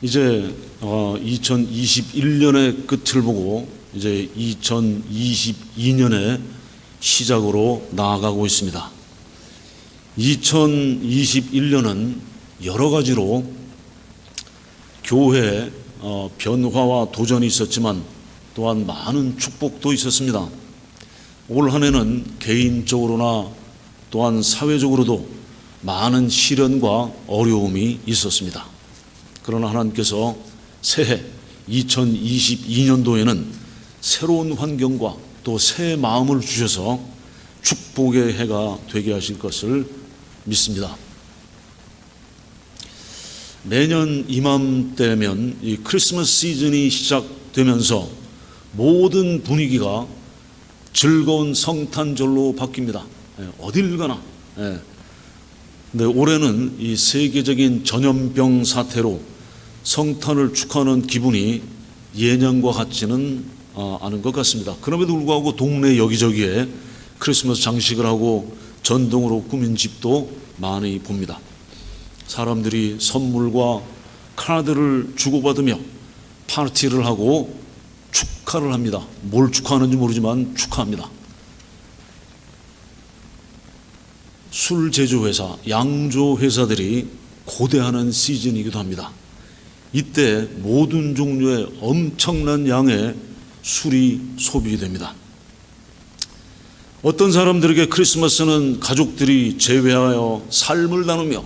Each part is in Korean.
이제 2021년의 끝을 보고 이제 2022년의 시작으로 나아가고 있습니다. 2021년은 여러 가지로 교회에 변화와 도전이 있었지만 또한 많은 축복도 있었습니다. 올 한 해는 개인적으로나 또한 사회적으로도 많은 시련과 어려움이 있었습니다. 그러나 하나님께서 새해 2022년도에는 새로운 환경과 또 새 마음을 주셔서 축복의 해가 되게 하실 것을 믿습니다. 매년 이맘때면 이 크리스마스 시즌이 시작되면서 모든 분위기가 즐거운 성탄절로 바뀝니다. 어딜 가나. 근데 올해는 이 세계적인 전염병 사태로 성탄을 축하하는 기분이 예년과 같지는 않은 것 같습니다. 그럼에도 불구하고 동네 여기저기에 크리스마스 장식을 하고 전등으로 꾸민 집도 많이 봅니다. 사람들이 선물과 카드를 주고받으며 파티를 하고 축하를 합니다. 뭘 축하하는지 모르지만 축하합니다. 술 제조회사, 양조회사들이 고대하는 시즌이기도 합니다. 이때 모든 종류의 엄청난 양의 술이 소비됩니다. 어떤 사람들에게 크리스마스는 가족들이 재회하여 삶을 나누며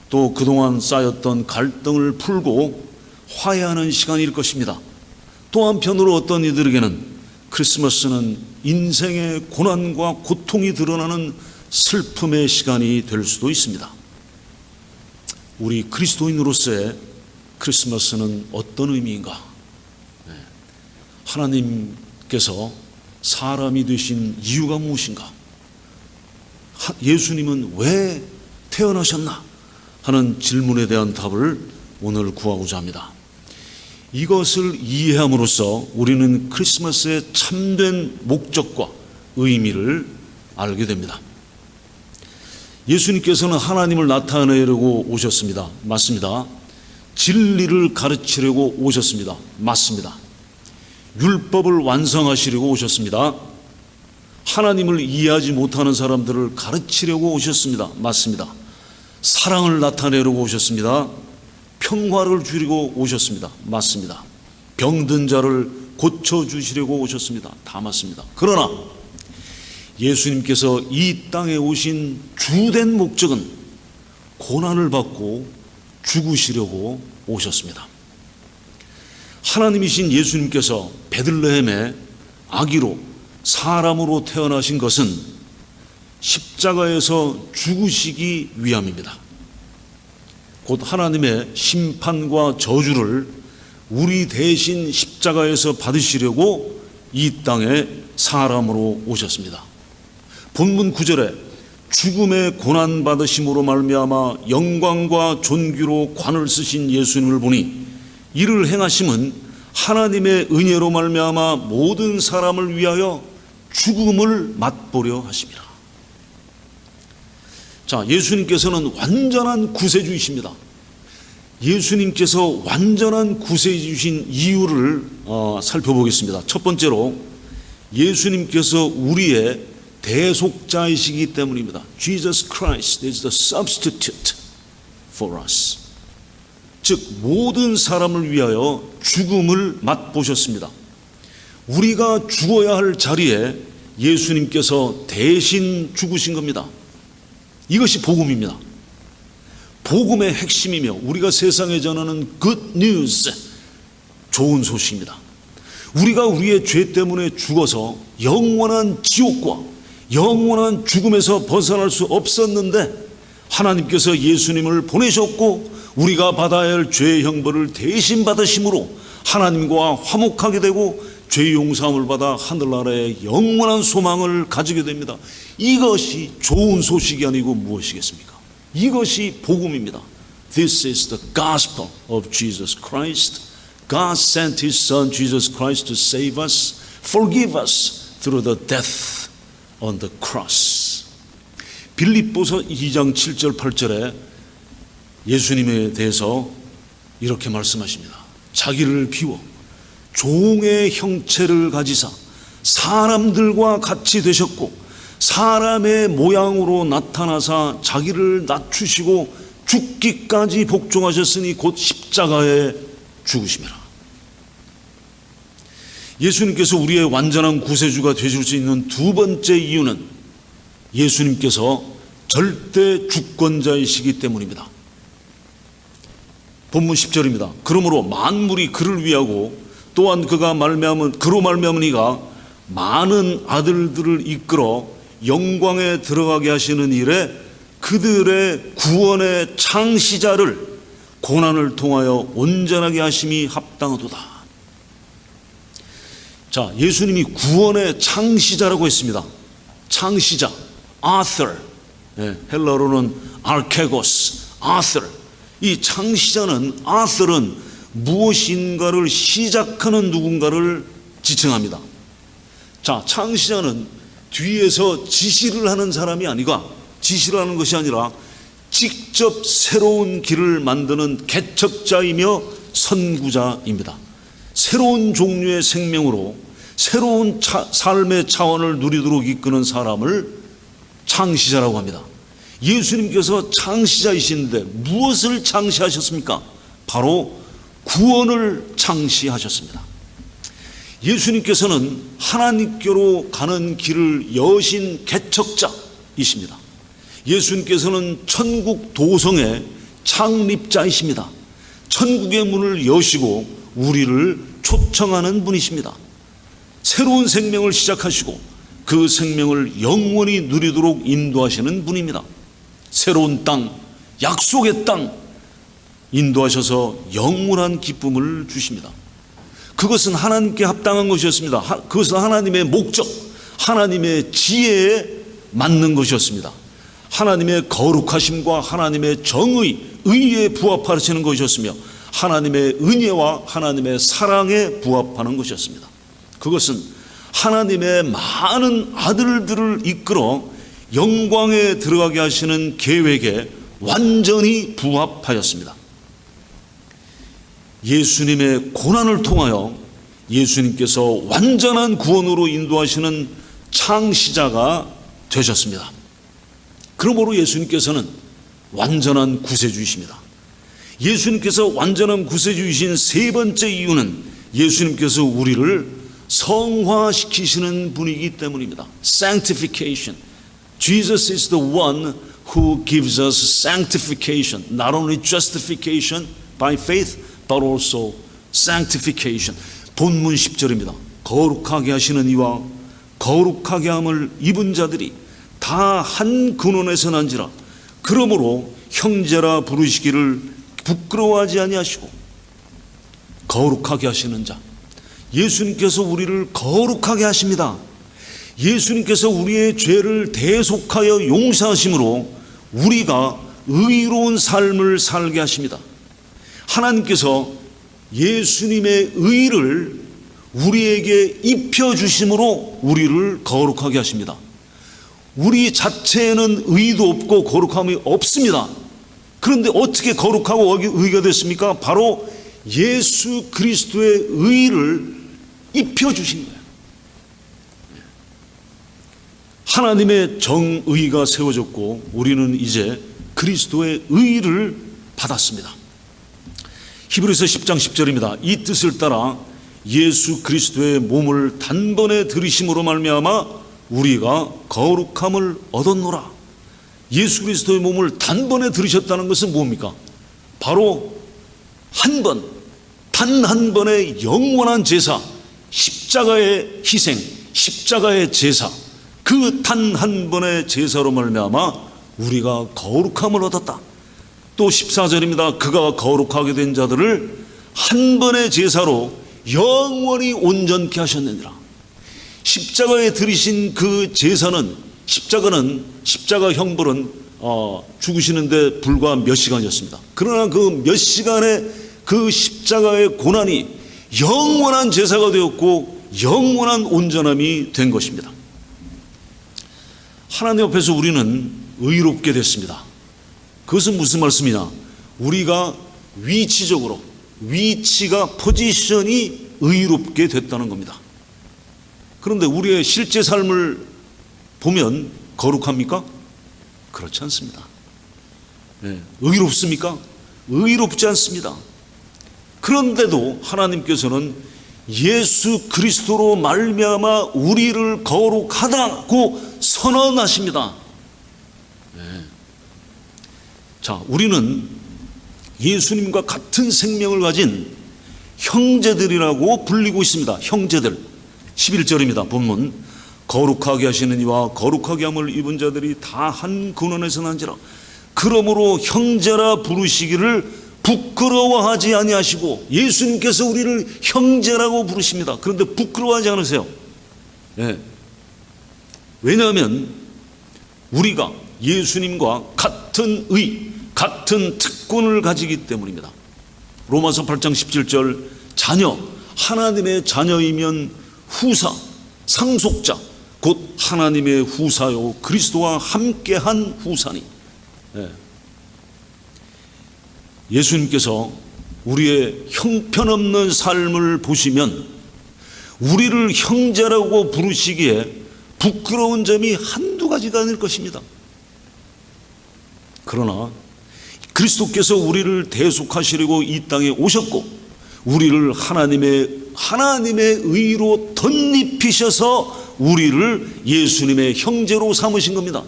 또 그동안 쌓였던 갈등을 풀고 화해하는 시간일 것입니다. 또 한편으로 어떤 이들에게는 크리스마스는 인생의 고난과 고통이 드러나는 슬픔의 시간이 될 수도 있습니다. 우리 그리스도인으로서의 크리스마스는 어떤 의미인가? 하나님께서 사람이 되신 이유가 무엇인가? 예수님은 왜 태어나셨나? 하는 질문에 대한 답을 오늘 구하고자 합니다. 이것을 이해함으로써 우리는 크리스마스의 참된 목적과 의미를 알게 됩니다. 예수님께서는 하나님을 나타내려고 오셨습니다. 맞습니다. 진리를 가르치려고 오셨습니다. 맞습니다. 율법을 완성하시려고 오셨습니다. 하나님을 이해하지 못하는 사람들을 가르치려고 오셨습니다. 맞습니다. 사랑을 나타내려고 오셨습니다. 평화를 주려고 오셨습니다. 맞습니다. 병든 자를 고쳐주시려고 오셨습니다. 다 맞습니다. 그러나 예수님께서 이 땅에 오신 주된 목적은 고난을 받고 죽으시려고 오셨습니다. 하나님이신 예수님께서 베들레헴의 아기로 사람으로 태어나신 것은 십자가에서 죽으시기 위함입니다. 곧 하나님의 심판과 저주를 우리 대신 십자가에서 받으시려고 이 땅에 사람으로 오셨습니다. 본문 9절에 죽음의 고난 받으심으로 말미암아 영광과 존귀로 관을 쓰신 예수님을 보니 이를 행하심은 하나님의 은혜로 말미암아 모든 사람을 위하여 죽음을 맛보려 하심이라. 자, 예수님께서는 완전한 구세주이십니다. 예수님께서 완전한 구세주이신 이유를 살펴보겠습니다. 첫 번째로 예수님께서 우리의 대속자이시기 때문입니다. Jesus Christ is the substitute for us. 즉 모든 사람을 위하여 죽음을 맛보셨습니다. 우리가 죽어야 할 자리에 예수님께서 대신 죽으신 겁니다. 이것이 복음입니다. 복음의 핵심이며 우리가 세상에 전하는 good news, 좋은 소식입니다. 우리가 우리의 죄 때문에 죽어서 영원한 지옥과 영원한 죽음에서 벗어날 수 없었는데 하나님께서 예수님을 보내셨고 우리가 받아야 할 죄의 형벌을 대신 받으심으로 하나님과 화목하게 되고 죄 용서함을 받아 하늘나라의 영원한 소망을 가지게 됩니다. 이것이 좋은 소식이 아니고 무엇이겠습니까? 이것이 복음입니다. This is the gospel of Jesus Christ. God sent His Son Jesus Christ to save us, forgive us through the death on the cross. 빌립보서 2장 7절 8절에 예수님에 대해서 이렇게 말씀하십니다. 자기를 비워 종의 형체를 가지사 사람들과 같이 되셨고 사람의 모양으로 나타나사 자기를 낮추시고 죽기까지 복종하셨으니 곧 십자가에 죽으심이라. 예수님께서 우리의 완전한 구세주가 되실 수 있는 두 번째 이유는 예수님께서 절대 주권자이시기 때문입니다. 본문 10절입니다. 그러므로 만물이 그를 위하고 또한 그가 그로 말미암으니가 많은 아들들을 이끌어 영광에 들어가게 하시는 일에 그들의 구원의 창시자를 고난을 통하여 온전하게 하심이 합당하도다. 자, 예수님이 구원의 창시자라고 했습니다. 창시자, author, 헬라어로는 archegos, author. 이 창시자는, author은 무엇인가를 시작하는 누군가를 지칭합니다. 자, 창시자는 뒤에서 지시를 하는 사람이 지시를 하는 것이 아니라 직접 새로운 길을 만드는 개척자이며 선구자입니다. 새로운 종류의 생명으로 새로운 삶의 차원을 누리도록 이끄는 사람을 창시자라고 합니다. 예수님께서 창시자이신데 무엇을 창시하셨습니까? 바로 구원을 창시하셨습니다. 예수님께서는 하나님께로 가는 길을 여신 개척자이십니다. 예수님께서는 천국 도성의 창립자이십니다. 천국의 문을 여시고 우리를 초청하는 분이십니다. 새로운 생명을 시작하시고 그 생명을 영원히 누리도록 인도하시는 분입니다. 새로운 땅, 약속의 땅 인도하셔서 영원한 기쁨을 주십니다. 그것은 하나님께 합당한 것이었습니다. 그것은 하나님의 목적, 하나님의 지혜에 맞는 것이었습니다. 하나님의 거룩하심과 하나님의 정의, 의에 부합하시는 것이었으며 하나님의 은혜와 하나님의 사랑에 부합하는 것이었습니다. 그것은 하나님의 많은 아들들을 이끌어 영광에 들어가게 하시는 계획에 완전히 부합하였습니다. 예수님의 고난을 통하여 예수님께서 완전한 구원으로 인도하시는 창시자가 되셨습니다. 그러므로 예수님께서는 완전한 구세주이십니다. 예수님께서 완전한 구세주이신 세 번째 이유는 예수님께서 우리를 성화시키시는 분이기 때문입니다. Sanctification. Jesus is the one who gives us sanctification. Not only justification by faith, but also sanctification. 본문 10절입니다. 거룩하게 하시는 이와 거룩하게 함을 입은 자들이 다 한 근원에서 난지라. 그러므로 형제라 부르시기를 부끄러워하지 아니하시고 거룩하게 하시는 자. 예수님께서 우리를 거룩하게 하십니다. 예수님께서 우리의 죄를 대속하여 용서하심으로 우리가 의로운 삶을 살게 하십니다. 하나님께서 예수님의 의를 우리에게 입혀주심으로 우리를 거룩하게 하십니다. 우리 자체에는 의도 없고 거룩함이 없습니다. 그런데 어떻게 거룩하고 의가 됐습니까? 바로 예수 그리스도의 의를 입혀주신 거예요. 하나님의 정의가 세워졌고 우리는 이제 그리스도의 의를 받았습니다. 히브리서 10장 10절입니다. 이 뜻을 따라 예수 그리스도의 몸을 단번에 들이심으로 말미암아 우리가 거룩함을 얻었노라. 예수 그리스도의 몸을 단번에 들으셨다는 것은 뭡니까? 바로 한 번, 단 한 번의 영원한 제사, 십자가의 희생, 십자가의 제사, 그 단 한 번의 제사로 말미암아 우리가 거룩함을 얻었다. 또 14절입니다. 그가 거룩하게 된 자들을 한 번의 제사로 영원히 온전케 하셨느니라. 십자가에 들이신 그 제사는, 십자가 형벌은 죽으시는데 불과 몇 시간이었습니다. 그러나 그 몇 시간의 그 십자가의 고난이 영원한 제사가 되었고 영원한 온전함이 된 것입니다. 하나님 앞에서 우리는 의롭게 됐습니다. 그것은 무슨 말씀이냐? 우리가 위치적으로 위치가, 포지션이 의롭게 됐다는 겁니다. 그런데 우리의 실제 삶을 보면 거룩합니까? 그렇지 않습니다. 의롭습니까? 의롭지 않습니다. 그런데도 하나님께서는 예수 그리스도로 말미암아 우리를 거룩하다고 선언하십니다. 자, 우리는 예수님과 같은 생명을 가진 형제들이라고 불리고 있습니다. 형제들. 11절입니다. 본문. 거룩하게 하시는 이와 거룩하게 함을 입은 자들이 다 한 근원에서 난지라. 그러므로 형제라 부르시기를 부끄러워하지 아니하시고, 예수님께서 우리를 형제라고 부르십니다. 그런데 부끄러워하지 않으세요. 왜냐하면 우리가 예수님과 같은 의, 같은 특권을 가지기 때문입니다. 로마서 8장 17절, 자녀, 하나님의 자녀이면 후사, 상속자, 곧 하나님의 후사요 그리스도와 함께한 후사니. 예수님께서 우리의 형편없는 삶을 보시면 우리를 형제라고 부르시기에 부끄러운 점이 한두 가지가 아닐 것입니다. 그러나 그리스도께서 우리를 대속하시려고 이 땅에 오셨고 우리를 하나님의 의로 덧입히셔서 우리를 예수님의 형제로 삼으신 겁니다.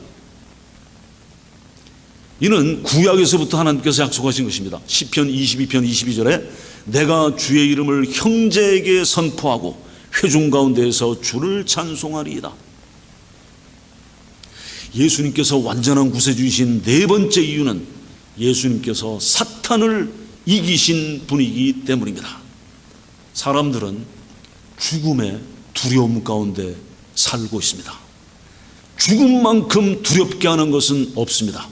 이는 구약에서부터 하나님께서 약속하신 것입니다. 시편 22편 22절에 내가 주의 이름을 형제에게 선포하고 회중 가운데에서 주를 찬송하리이다. 예수님께서 완전한 구세주이신 네 번째 이유는 예수님께서 사탄을 이기신 분이기 때문입니다. 사람들은 죽음의 두려움 가운데 살고 있습니다. 죽음만큼 두렵게 하는 것은 없습니다.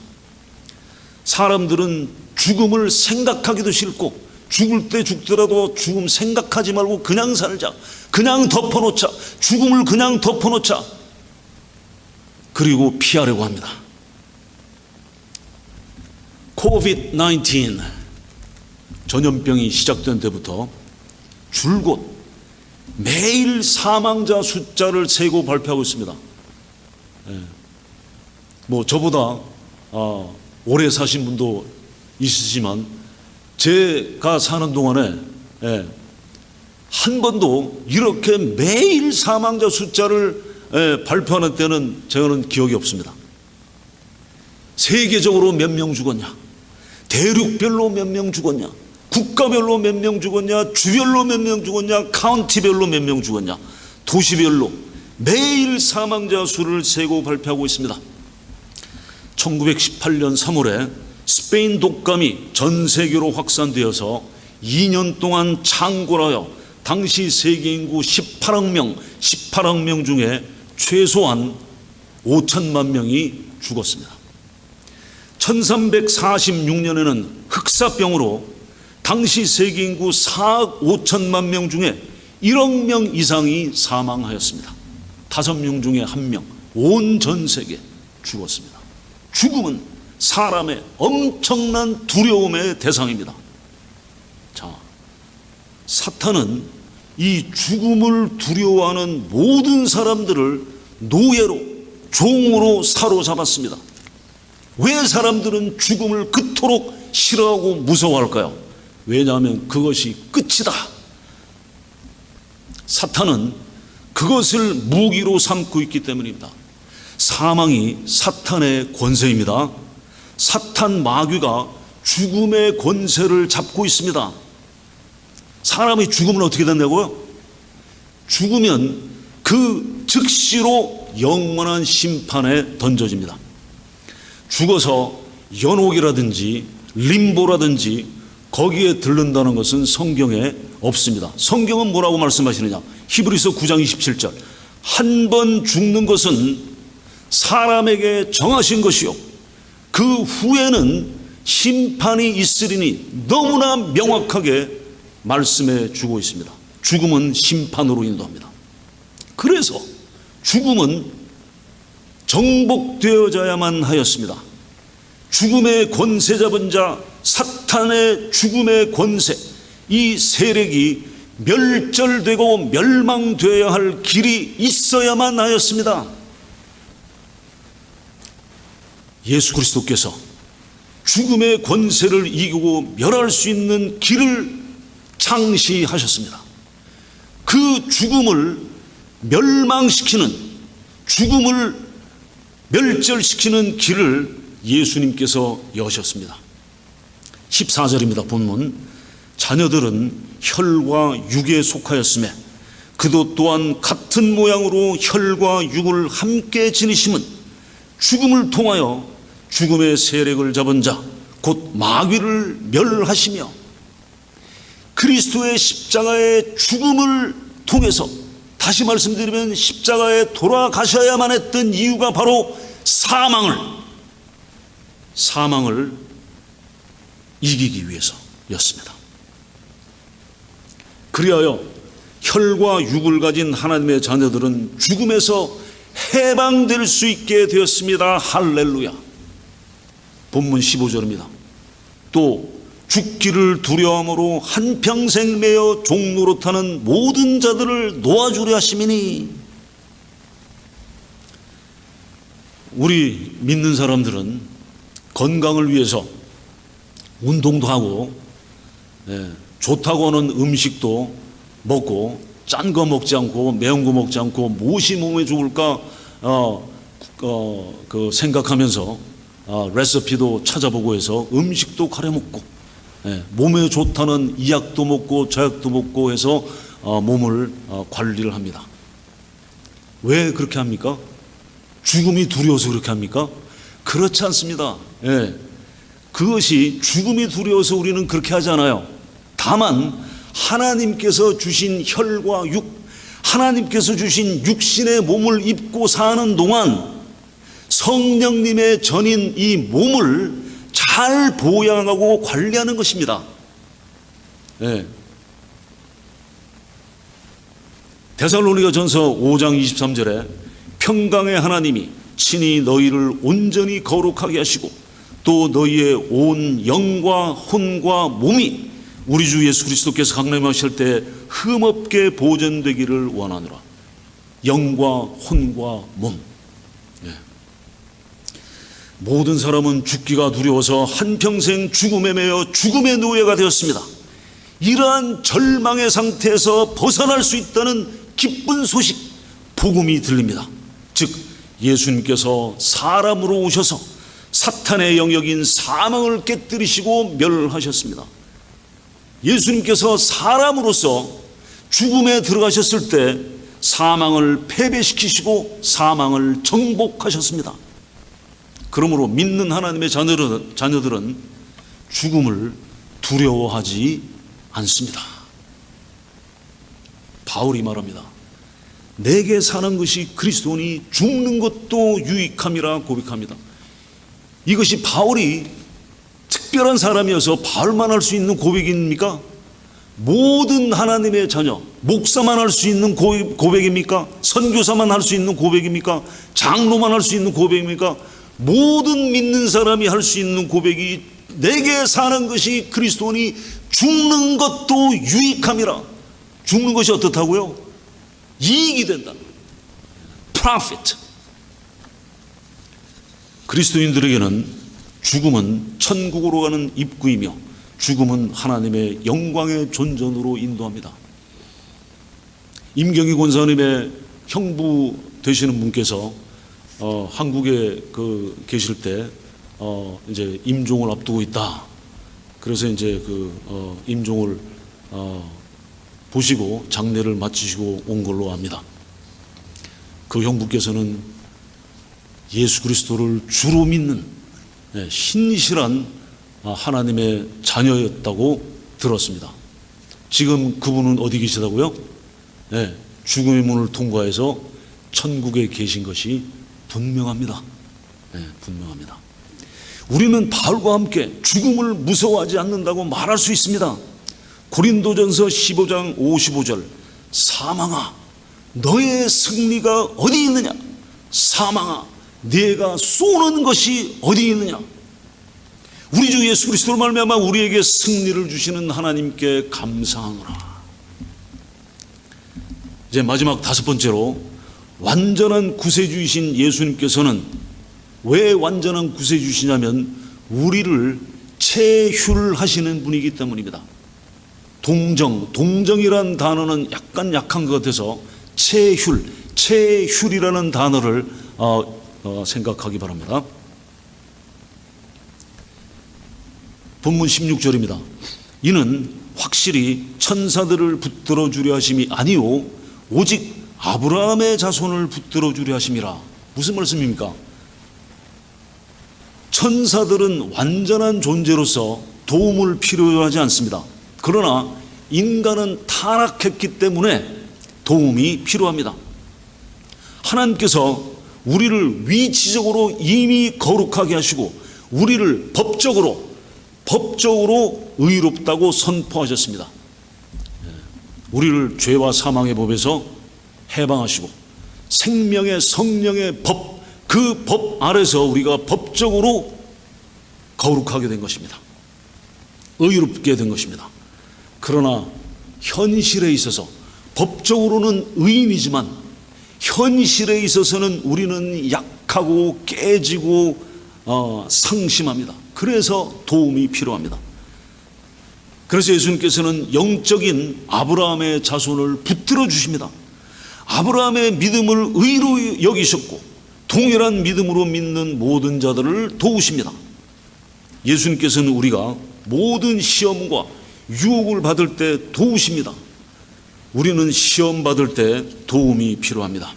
사람들은 죽음을 생각하기도 싫고, 죽을 때 죽더라도 죽음 생각하지 말고 그냥 살자, 그냥 덮어놓자, 죽음을 그냥 덮어놓자, 그리고 피하려고 합니다. COVID-19 전염병이 시작된 때부터 줄곧 매일 사망자 숫자를 세고 발표하고 있습니다. 저보다 오래 사신 분도 있으시지만 제가 사는 동안에 한 번도 이렇게 매일 사망자 숫자를 발표하는 때는 저는 기억이 없습니다. 세계적으로 몇 명 죽었냐, 대륙별로 몇 명 죽었냐, 국가별로 몇 명 죽었냐, 주별로 몇 명 죽었냐, 카운티별로 몇 명 죽었냐, 도시별로 매일 사망자 수를 세고 발표하고 있습니다. 1918년 3월에 스페인 독감이 전 세계로 확산되어서 2년 동안 창궐하여 당시 세계 인구 18억 명 중에 최소한 5천만 명이 죽었습니다. 1346년에는 흑사병으로 당시 세계 인구 4억 5천만 명 중에 1억 명 이상이 사망하였습니다. 5명 중에 1명, 온 전 세계 죽었습니다. 죽음은 사람의 엄청난 두려움의 대상입니다. 자, 사탄은 이 죽음을 두려워하는 모든 사람들을 노예로, 종으로 사로잡았습니다. 왜 사람들은 죽음을 그토록 싫어하고 무서워할까요? 왜냐하면 그것이 끝이다. 사탄은 그것을 무기로 삼고 있기 때문입니다. 사망이 사탄의 권세입니다. 사탄 마귀가 죽음의 권세를 잡고 있습니다. 사람이 죽으면 어떻게 된다고요? 죽으면 그 즉시로 영원한 심판에 던져집니다. 죽어서 연옥이라든지 림보라든지 거기에 들른다는 것은 성경에 없습니다. 성경은 뭐라고 말씀하시느냐? 히브리서 9장 27절, 한 번 죽는 것은 사람에게 정하신 것이요 그 후에는 심판이 있으리니 너무나 명확하게 말씀해 주고 있습니다. 죽음은 심판으로 인도합니다. 그래서 죽음은 정복되어져야만 하였습니다. 죽음의 권세 잡은 자, 사탄의 죽음의 권세, 이 세력이 멸절되고 멸망되어야 할 길이 있어야만 하였습니다. 예수 그리스도께서 죽음의 권세를 이기고 멸할 수 있는 길을 창시하셨습니다. 그 죽음을 멸망시키는, 죽음을 멸절시키는 길을 예수님께서 여셨습니다. 14절입니다. 본문. 자녀들은 혈과 육에 속하였으며 그도 또한 같은 모양으로 혈과 육을 함께 지니심은 죽음을 통하여 죽음의 세력을 잡은 자 곧 마귀를 멸하시며, 그리스도의 십자가의 죽음을 통해서, 다시 말씀드리면 십자가에 돌아가셔야만 했던 이유가 바로 사망을 이기기 위해서였습니다. 그리하여 혈과 육을 가진 하나님의 자녀들은 죽음에서 해방될 수 있게 되었습니다. 할렐루야. 본문 15절입니다. 또 죽기를 두려움으로 한평생 매여 종노릇하는 모든 자들을 놓아주려 하심이니. 우리 믿는 사람들은 건강을 위해서 운동도 하고, 좋다고 하는 음식도 먹고, 짠 거 먹지 않고 매운 거 먹지 않고 무엇이 몸에 좋을까 생각하면서 레시피도 찾아보고 해서 음식도 가려 먹고, 몸에 좋다는 이 약도 먹고 저 약도 먹고 해서 몸을 관리를 합니다. 왜 그렇게 합니까? 죽음이 두려워서 그렇게 합니까? 그렇지 않습니다. 그것이 죽음이 두려워서 우리는 그렇게 하지 않아요. 다만 하나님께서 주신 혈과 육, 하나님께서 주신 육신의 몸을 입고 사는 동안 성령님의 전인 이 몸을 잘 보양하고 관리하는 것입니다. 데살로니가전서 5장 23절에 평강의 하나님이 친히 너희를 온전히 거룩하게 하시고 또 너희의 온 영과 혼과 몸이 우리 주 예수 그리스도께서 강림하실 때 흠없게 보존되기를 원하노라. 영과 혼과 몸. 모든 사람은 죽기가 두려워서 한평생 죽음에 매여 죽음의 노예가 되었습니다. 이러한 절망의 상태에서 벗어날 수 있다는 기쁜 소식, 복음이 들립니다. 즉 예수님께서 사람으로 오셔서 사탄의 영역인 사망을 깨뜨리시고 멸하셨습니다. 예수님께서 사람으로서 죽음에 들어가셨을 때 사망을 패배시키시고 사망을 정복하셨습니다. 그러므로 믿는 하나님의 자녀들은 죽음을 두려워하지 않습니다. 바울이 말합니다. 내게 사는 것이 그리스도니 죽는 것도 유익함이라 고백합니다. 이것이 바울이 특별한 사람이어서 바울만 할 수 있는 고백입니까? 모든 하나님의 자녀, 목사만 할 수 있는 고백입니까? 선교사만 할 수 있는 고백입니까? 장로만 할 수 있는 고백입니까? 모든 믿는 사람이 할 수 있는 고백이 내게 사는 것이 그리스도니 죽는 것도 유익함이라. 죽는 것이 어떻다고요? 이익이 된다. Profit. 그리스도인들에게는 죽음은 천국으로 가는 입구이며 죽음은 하나님의 영광의 존전으로 인도합니다. 임경희 권사님의 형부 되시는 분께서 한국에 계실 때 이제 임종을 앞두고 있다. 그래서 이제 임종을 보시고 장례를 마치시고 온 걸로 압니다. 그 형부께서는 예수 그리스도를 주로 믿는 신실한 하나님의 자녀였다고 들었습니다. 지금 그분은 어디 계시다고요? 죽음의 문을 통과해서 천국에 계신 것이 분명합니다. 분명합니다. 우리는 바울과 함께 죽음을 무서워하지 않는다고 말할 수 있습니다. 고린도전서 15장 55절 사망아 너의 승리가 어디 있느냐? 사망아 네가 쏘는 것이 어디 있느냐? 우리 주 예수 그리스도로 말미암아 우리에게 승리를 주시는 하나님께 감사하노라. 이제 마지막 다섯 번째로, 완전한 구세주이신 예수님께서는 왜 완전한 구세주시냐면 우리를 체휼하시는 분이기 때문입니다. 동정이란 단어는 약간 약한 것 같아서 체휼이라는 단어를 생각하기 바랍니다. 본문 16절입니다. 이는 확실히 천사들을 붙들어 주려 하심이 아니요 오직 아브라함의 자손을 붙들어 주려 하심이라. 무슨 말씀입니까? 천사들은 완전한 존재로서 도움을 필요로 하지 않습니다. 그러나 인간은 타락했기 때문에 도움이 필요합니다. 하나님께서 우리를 위치적으로 이미 거룩하게 하시고 우리를 법적으로 의롭다고 선포하셨습니다. 우리를 죄와 사망의 법에서 해방하시고 생명의 성령의 법, 그 법 아래서 우리가 법적으로 거룩하게 된 것입니다. 의롭게 된 것입니다. 그러나 현실에 있어서 법적으로는 의인이지만 현실에 있어서는 우리는 약하고 깨지고 상심합니다. 그래서 도움이 필요합니다. 그래서 예수님께서는 영적인 아브라함의 자손을 붙들어 주십니다. 아브라함의 믿음을 의로 여기셨고 동일한 믿음으로 믿는 모든 자들을 도우십니다. 예수님께서는 우리가 모든 시험과 유혹을 받을 때 도우십니다. 우리는 시험 받을 때 도움이 필요합니다.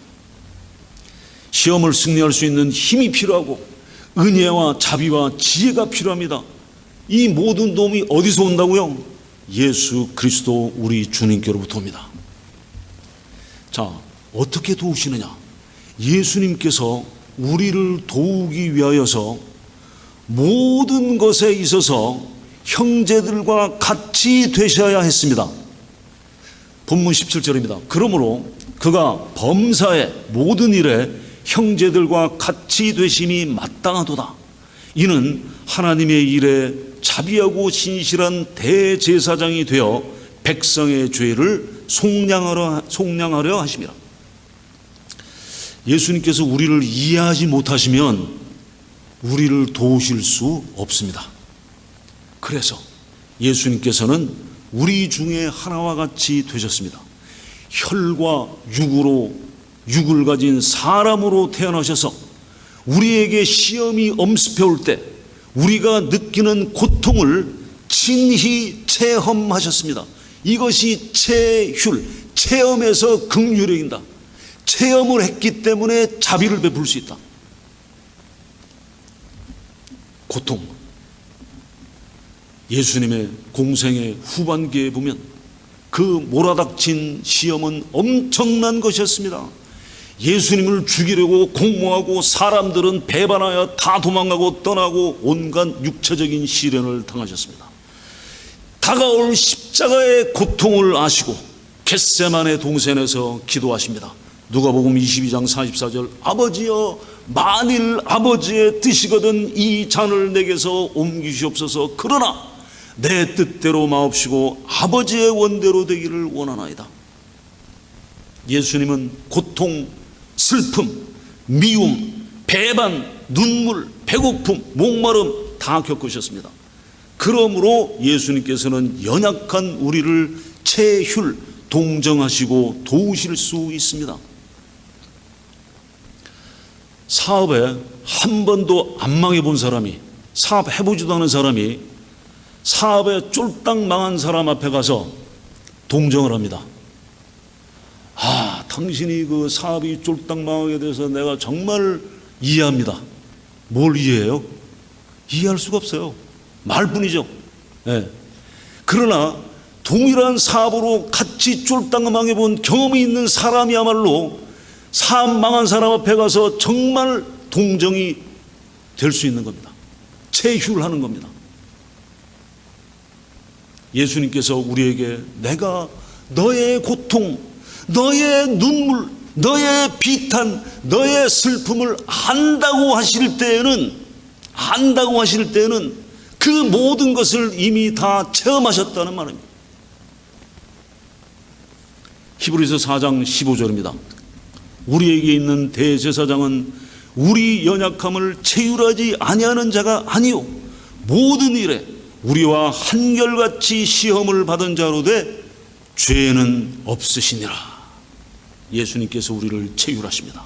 시험을 승리할 수 있는 힘이 필요하고 은혜와 자비와 지혜가 필요합니다. 이 모든 도움이 어디서 온다고요? 예수 그리스도 우리 주님께로부터 옵니다. 자, 어떻게 도우시느냐? 예수님께서 우리를 도우기 위하여서 모든 것에 있어서 형제들과 같이 되셔야 했습니다. 본문 17절입니다. 그러므로 그가 범사의 모든 일에 형제들과 같이 되심이 마땅하도다. 이는 하나님의 일에 자비하고 신실한 대제사장이 되어 백성의 죄를 속량하려 하심이라. 예수님께서 우리를 이해하지 못하시면 우리를 도우실 수 없습니다. 그래서 예수님께서는 우리 중에 하나와 같이 되셨습니다. 혈과 육을 가진 사람으로 태어나셔서 우리에게 시험이 엄습해올 때 우리가 느끼는 고통을 친히 체험하셨습니다. 이것이 체험에서 긍휼이 이긴다. 체험을 했기 때문에 자비를 베풀 수 있다. 고통. 예수님의 공생의 후반기에 보면 그 몰아닥친 시험은 엄청난 것이었습니다. 예수님을 죽이려고 공모하고 사람들은 배반하여 다 도망가고 떠나고 온갖 육체적인 시련을 당하셨습니다. 다가올 십자가의 고통을 아시고 겟세마네 동산에서 기도하십니다. 누가복음 22장 44절, 아버지여 만일 아버지의 뜻이거든 이 잔을 내게서 옮기시옵소서. 그러나 내 뜻대로 마옵시고 아버지의 원대로 되기를 원하나이다. 예수님은 고통, 슬픔, 미움, 배반, 눈물, 배고픔, 목마름 다 겪으셨습니다. 그러므로 예수님께서는 연약한 우리를 동정하시고 도우실 수 있습니다. 사업에 한 번도 안 망해본 사람이, 사업해보지도 않은 사람이 사업에 쫄딱 망한 사람 앞에 가서 동정을 합니다. 당신이 그 사업이 쫄딱 망하게 돼서 내가 정말 이해합니다. 뭘 이해해요? 이해할 수가 없어요. 말뿐이죠. 네. 그러나 동일한 사업으로 같이 쫄딱 망해본 경험이 있는 사람이야말로 사업 망한 사람 앞에 가서 정말 동정이 될 수 있는 겁니다. 체휼하는 겁니다. 예수님께서 우리에게 내가 너의 고통, 너의 눈물, 너의 비탄, 너의 슬픔을 안다고 하실 때에는 그 모든 것을 이미 다 체험하셨다는 말입니다. 히브리서 4장 15절입니다. 우리에게 있는 대제사장은 우리 연약함을 체휼하지 아니하는 자가 아니요 모든 일에 우리와 한결같이 시험을 받은 자로 돼 죄는 없으시니라. 예수님께서 우리를 체휼하십니다.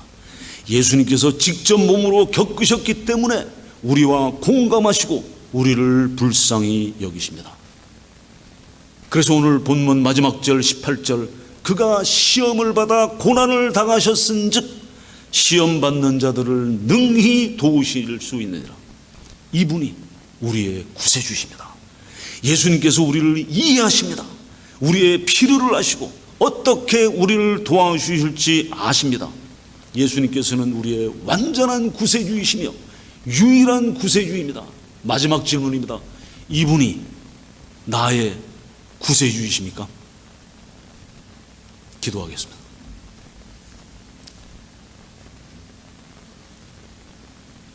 예수님께서 직접 몸으로 겪으셨기 때문에 우리와 공감하시고 우리를 불쌍히 여기십니다. 그래서 오늘 본문 마지막 절 18절, 그가 시험을 받아 고난을 당하셨은즉 시험 받는 자들을 능히 도우실 수 있느니라. 이분이 우리의 구세주십니다. 예수님께서 우리를 이해하십니다. 우리의 필요를 아시고 어떻게 우리를 도와주실지 아십니다. 예수님께서는 우리의 완전한 구세주이시며 유일한 구세주입니다. 마지막 질문입니다. 이분이 나의 구세주이십니까? 기도하겠습니다.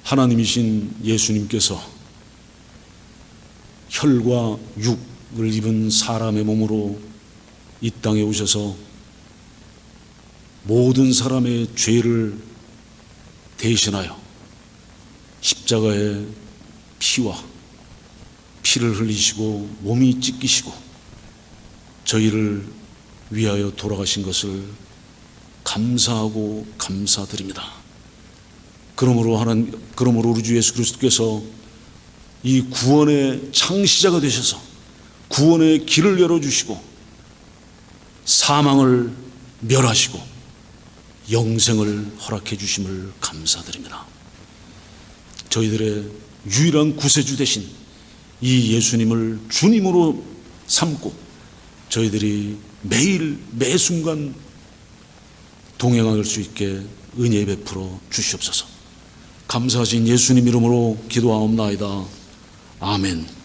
하나님이신 예수님께서 혈과 육을 입은 사람의 몸으로 이 땅에 오셔서 모든 사람의 죄를 대신하여 십자가의 피를 흘리시고 몸이 찢기시고 저희를 위하여 돌아가신 것을 감사하고 감사드립니다. 그러므로 우리 주 예수 그리스도께서 이 구원의 창시자가 되셔서 구원의 길을 열어주시고 사망을 멸하시고 영생을 허락해 주심을 감사드립니다. 저희들의 유일한 구세주 되신 이 예수님을 주님으로 삼고 저희들이 매일 매순간 동행할 수 있게 은혜 베풀어 주시옵소서. 감사하신 예수님 이름으로 기도하옵나이다. 아멘.